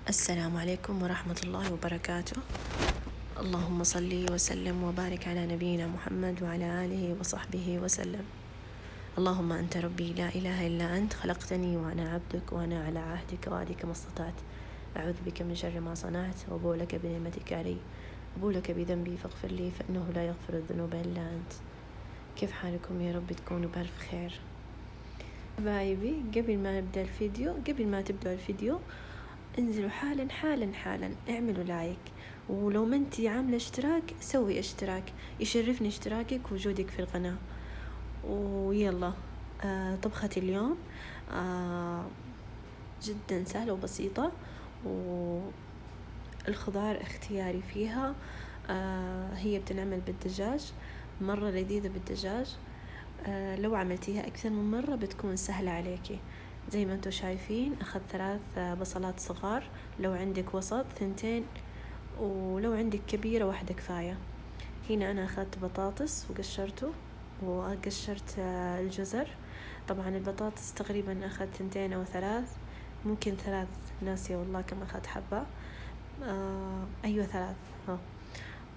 السلام عليكم ورحمة الله وبركاته. اللهم صل وسلم وبارك على نبينا محمد وعلى آله وصحبه وسلم. اللهم أنت ربي لا إله إلا أنت، خلقتني وأنا عبدك وأنا على عهدك ووعدك ما استطعت. أعوذ بك من شر ما صنعت وأبوء لك بنعمتك علي، أبوء لك بذنبي فاغفر لي فإنه لا يغفر الذنوب إلا أنت. كيف حالكم؟ يا رب تكونوا بألف خير. حبايبي، قبل ما تبدأ الفيديو انزلوا حالا اعملوا لايك، ولو ما انتي عاملة اشتراك سوي اشتراك، يشرفني اشتراكك ووجودك في القناة. ويلا طبخة اليوم جدا سهلة وبسيطة، والخضار اختياري فيها. هي بتنعمل بالدجاج، مرة لذيذة بالدجاج. لو عملتيها أكثر من مرة بتكون سهلة عليكي. زي ما انتو شايفين أخذ 3 بصلات صغار، لو عندك وسط 2، ولو عندك كبيرة 1 كفاية. هنا أنا أخذت بطاطس وقشرته، وقشرت الجزر. طبعا البطاطس تقريبا أخذت 2 أو 3، ممكن 3، ناسية والله كم أخذت حبة. أيوة 3.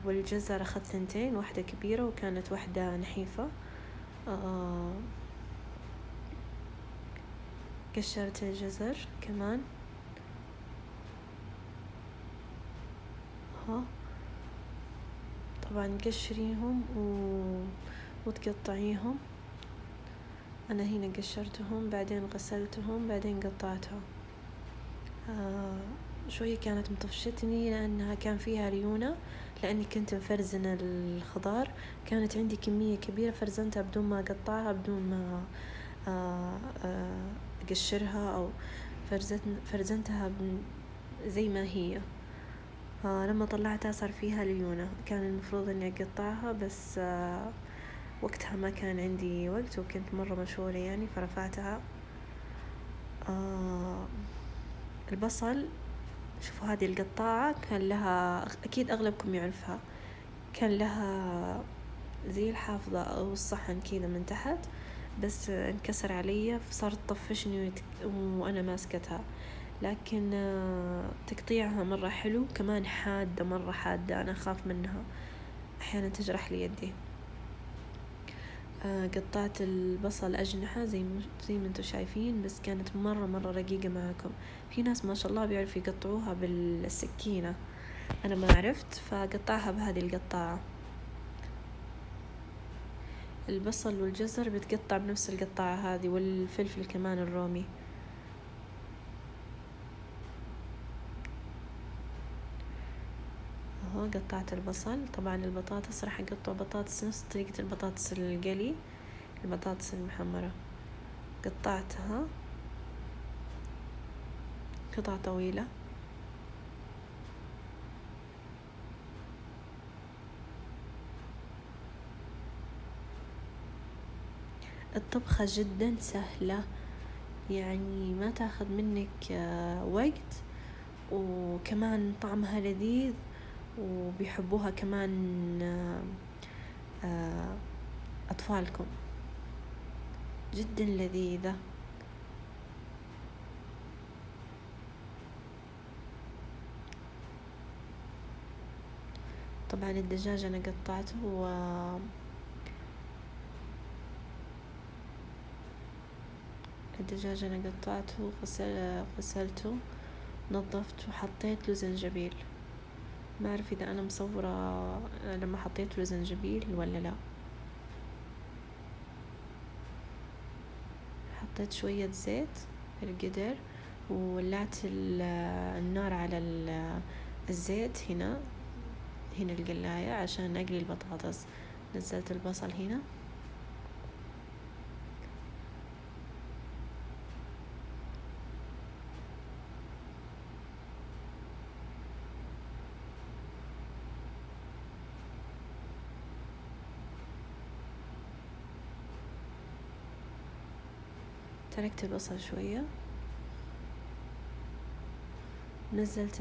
والجزر أخذت 2، 1 كبيرة وكانت 1 نحيفة. قشرت الجزر كمان. طبعا قشريهم وتقطعيهم. أنا هنا قشرتهم بعدين غسلتهم بعدين قطعتهم. شوية كانت مطفشتني لأنها كان فيها ليونة، لأني كنت مفرزنة الخضار، كانت عندي كمية كبيرة فرزنتها بدون ما أقطعها، بدون ما أقشرها أو فرزنتها زي ما هي. لما طلعتها صار فيها ليونة، كان المفروض اني اقطعها بس وقتها ما كان عندي وقت وكنت مرة مشغولة يعني، فرفعتها. البصل، شوفوا هذه القطاعة كان لها، اكيد اغلبكم يعرفها، كان لها زي الحافظة او الصحن كذا من تحت، بس انكسر علي فصارت تطفشني وانا ماسكتها. لكن تقطيعها مرة حلو، كمان حادة، مرة حادة، أنا أخاف منها أحيانا تجرح لي يدي. قطعت البصل أجنحة زي ما انتوا شايفين، بس كانت مرة رقيقة معكم. في ناس ما شاء الله بيعرفوا يقطعوها بالسكينة، أنا ما عرفت فقطعها بهذه القطاعة. البصل والجزر بتقطع بنفس القطاعة هذه، والفلفل كمان الرومي. قطعت البصل. طبعا البطاطس راح اقطع بطاطس نفس طريقة البطاطس القلي، البطاطس المحمرة قطعتها قطع طويلة. الطبخة جدا سهلة، يعني ما تاخذ منك وقت، وكمان طعمها لذيذ، وبيحبوها كمان أطفالكم، جدا لذيذة. طبعا الدجاج أنا قطعته غسلته، نظفته وحطيت له زنجبيل. ما أعرف إذا أنا مصورة لما حطيت له زنجبيل ولا لا. حطيت شوية زيت في القدر، وولعت النار على الزيت هنا القلاية عشان أقلي البطاطس. نزلت البصل هنا، تركت البصل شوية، نزلت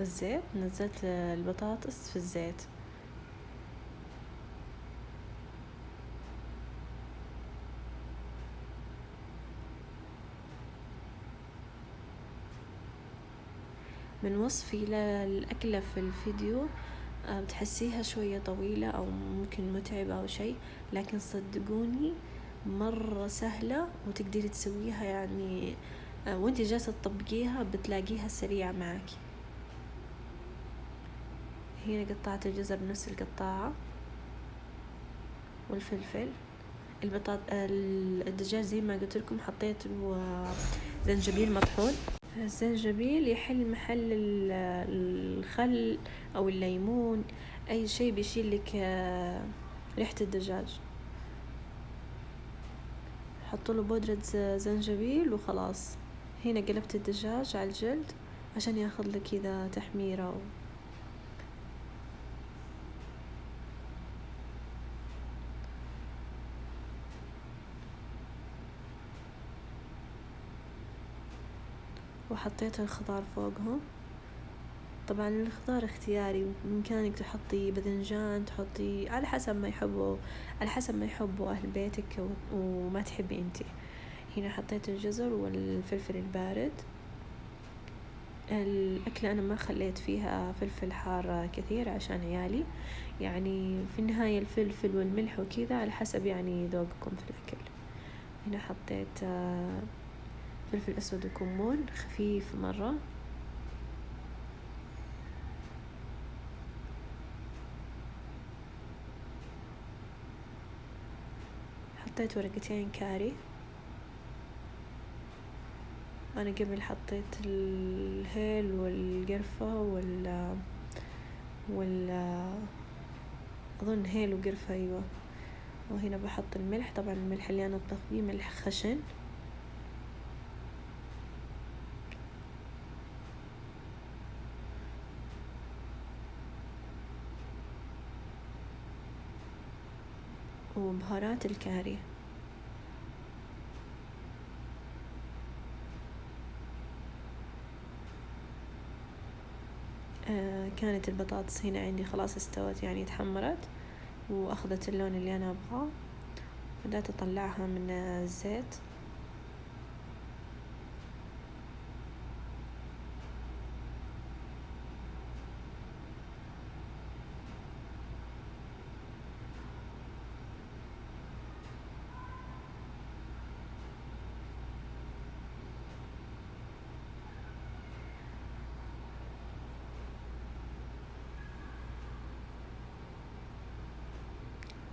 الزيت، نزلت البطاطس في الزيت. من وصفي للأكلة في الفيديو بتحسيها شوية طويلة أو ممكن متعبة أو شيء، لكن صدقوني مرة سهلة وتقدري تسويها يعني وانتي جالسة تطبقيها بتلاقيها سريعة معاكي. هنا قطعت الجزر بنفس القطاعة، والفلفل، الدجاج زي ما قلت لكم حطيت زنجبيل مطحون. الزنجبيل يحل محل الخل أو الليمون، أي شيء بيشيل لك ريحة الدجاج. حطوا له بودرة زنجبيل وخلاص. هنا قلبت الدجاج على الجلد عشان ياخذ لك كذا تحميرة وحطيت الخضار فوقهم. طبعا الخضار اختياري، بإمكانك تحطي باذنجان، تحطي على حسب ما يحبوا أهل بيتك وما تحبي انتي. هنا حطيت الجزر والفلفل البارد. الأكلة أنا ما خليت فيها فلفل حار كثير عشان عيالي، يعني في النهاية الفلفل والملح وكذا على حسب يعني ذوقكم في الأكل. هنا حطيت فلفل أسود وكمون خفيف مرة. حطيت ورقتين كاري. أنا قبل حطيت الهيل والقرفة أظن هيل وقرفة، أيوة. وهنا بحط الملح، طبعا الملح اللي أنا أطبخ بيه ملح خشن. وبهارات الكاري. كانت البطاطس هنا عندي خلاص استوت، يعني تحمرت وأخذت اللون اللي أنا أبغاه. بدأت أطلعها من الزيت.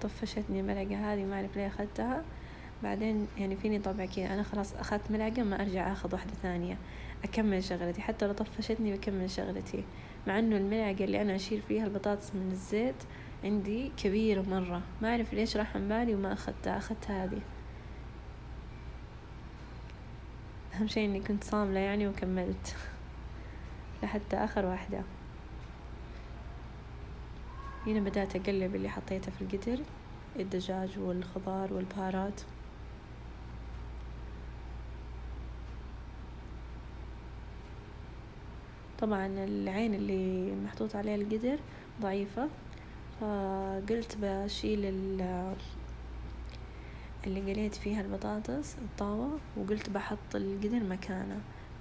طفشتني الملعقة هذه، ما أعرف ليه أخذتها. بعدين يعني فيني طبع كذا، أنا خلاص أخذت ملعقة ما أرجع أخذ واحدة ثانية، أكمل شغلتي حتى لو طفشتني بكمل شغلتي. مع إنه الملعقة اللي أنا أشيل فيها البطاطس من الزيت عندي كبيرة مرة، ما أعرف ليش راح عن بالي وما أخذتها. أخذت هذه. أهم شيء إني كنت صاملة يعني وكملت لحتى آخر واحدة. هنا بدأت أقلب اللي حطيته في القدر، الدجاج والخضار والبهارات. طبعا العين اللي محطوط عليها القدر ضعيفة، فقلت بشيل اللي قليت فيها البطاطس الطاوة، وقلت بحط القدر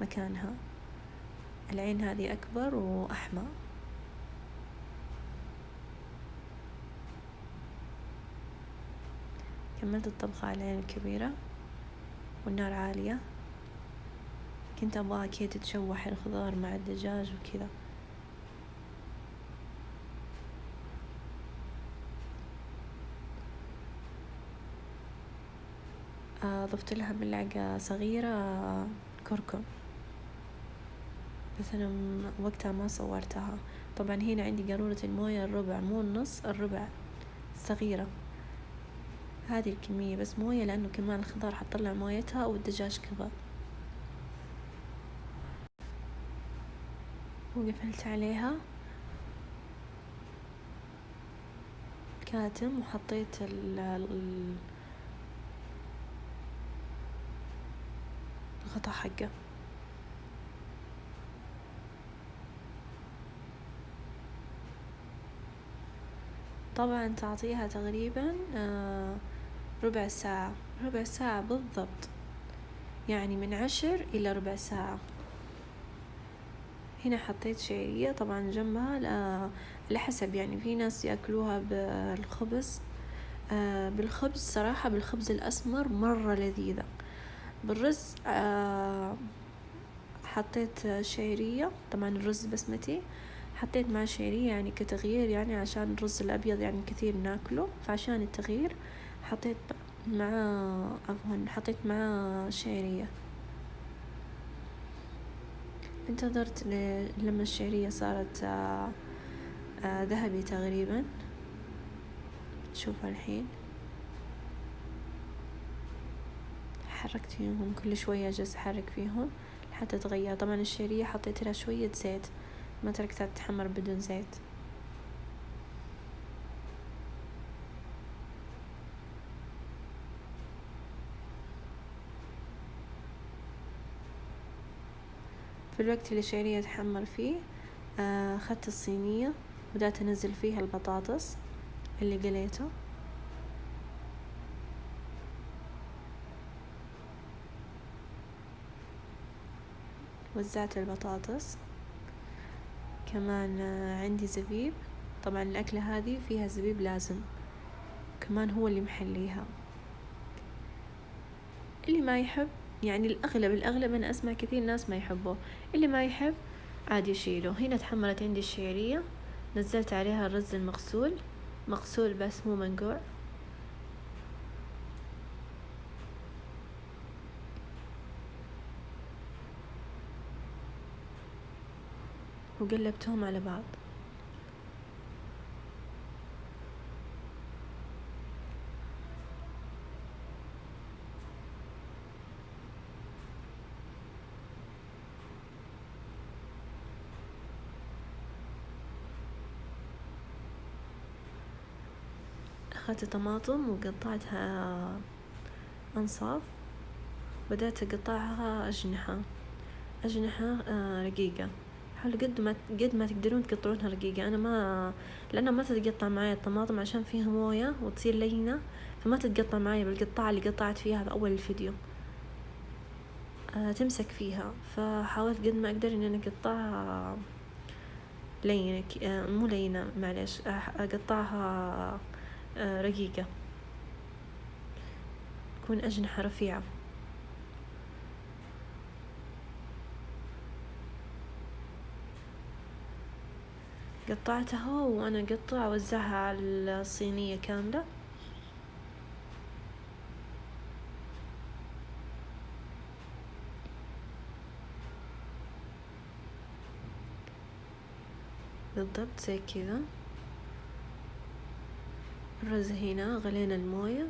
مكانها. العين هذه أكبر وأحمى. كملت الطبخة على العين الكبيرة والنار عالية. كنت أبغاها كي تتشوح الخضار مع الدجاج وكذا. ضفت لها ملعقة صغيرة كركم، بس أنا وقتها ما صورتها. طبعا هنا عندي قارورة الموية الربع، مو النص، الربع صغيرة. هذه الكمية بس موية، لأنه كمان الخضار حطلع مويتها والدجاج كبر. وقفلت عليها كاتم وحطيت الغطا حقه. طبعا تعطيها تقريبا ربع ساعة بالضبط، يعني من 10 إلى ربع ساعة. هنا حطيت شعرية طبعا جنبها على حسب، يعني في ناس يأكلوها بالخبز. بالخبز صراحة، بالخبز الأسمر مرة لذيذة. بالرز حطيت شعرية، طبعا الرز بسمتي، حطيت مع شعرية يعني كتغيير، يعني عشان الرز الأبيض يعني كثير ناكله، فعشان التغيير حطيت حطيت مع شعرية. انتظرت لما الشعرية صارت ذهبي تقريبا. تشوفها الحين حركت فيهم كل شوية، جالس أحرك فيهم حتى تغير. طبعا الشعرية حطيت لها شوية زيت، ما تركتها تتحمر بدون زيت. في الوقت اللي الشعرية تحمر فيه أخذت الصينية وبدأت أنزل فيها البطاطس اللي قليته. وزعت البطاطس كمان. عندي زبيب، طبعا الأكلة هذه فيها زبيب لازم، كمان هو اللي محليها. اللي ما يحب، يعني الأغلب أنا أسمع كثير ناس ما يحبوه، اللي ما يحب عادي يشيله. هنا تحمرت عندي الشعرية، نزلت عليها الرز المغسول، مغسول بس مو منقوع، وقلبتهم على بعض. أخذت طماطم وقطعتها أنصاف، بدأت أقطعها أجنحة رقيقة. حاولوا قد ما تقدرون تقطعونها رقيقة. أنا لأنها ما تتقطع معي الطماطم عشان فيها موية وتصير لينة، فما تتقطع معي بالقطعة اللي قطعت فيها بأول الفيديو، تمسك فيها. فحاولت قد ما أقدر إن أنا أقطعها لينة، مو لينة، معلش، أقطعها رقيقة، تكون أجنحة رفيعة. قطعتها وأنا أقطع أوزعها على الصينية كاملة. بالضبط زي كذا. الرز هنا غلينا الموية،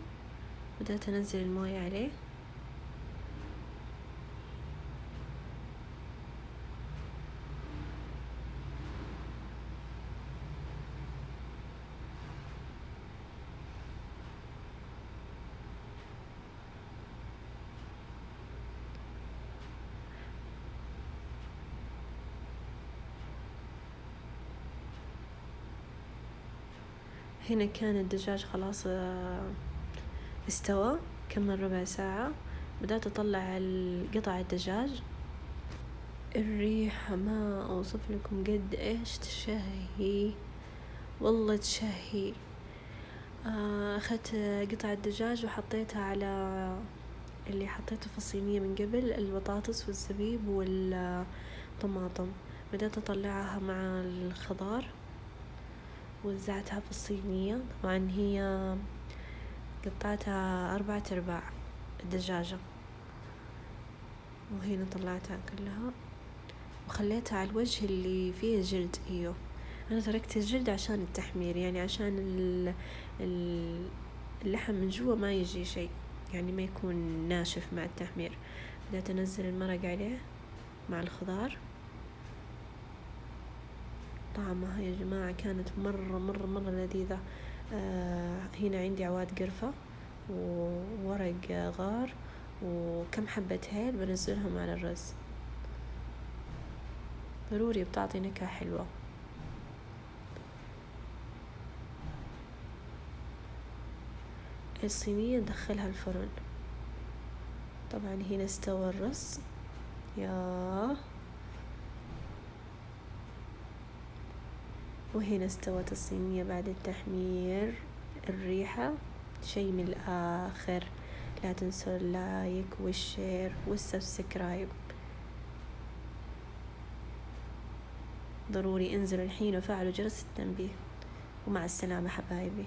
بدأت أنزل الموية عليه. هنا كان الدجاج خلاص استوى، كمل ربع ساعة. بدأت أطلع قطع الدجاج. الريحة ما أوصف لكم قد إيش تشهي، والله تشهي. أخذت قطع الدجاج وحطيتها على اللي حطيته في الصينية من قبل، البطاطس والزبيب والطماطم. بدأت أطلعها مع الخضار، وزعتها في الصينية. طبعا هي قطعتها 4/4 الدجاجة، وهنا طلعتها كلها وخليتها على الوجه اللي فيه الجلد. أنا تركت الجلد عشان التحمير، يعني عشان اللحم من جوا ما يجي شيء، يعني ما يكون ناشف مع التحمير. بدأت أنزل المرق عليه مع الخضار. طعمها يا جماعة كانت مرة مرة مرة لذيذة. هنا عندي عواد قرفة وورق غار وكم حبة هيل بنزلهم على الرز، ضروري بتعطي نكهة حلوة. الصينية ندخلها الفرن. طبعا هنا استوى الرز، يا وهنا استوت الصينية بعد التحمير. الريحة شي من الآخر. لا تنسوا اللايك والشير والسبسكرايب. ضروري انزلوا الحين وفعلوا جرس التنبيه. ومع السلامة حبايبي.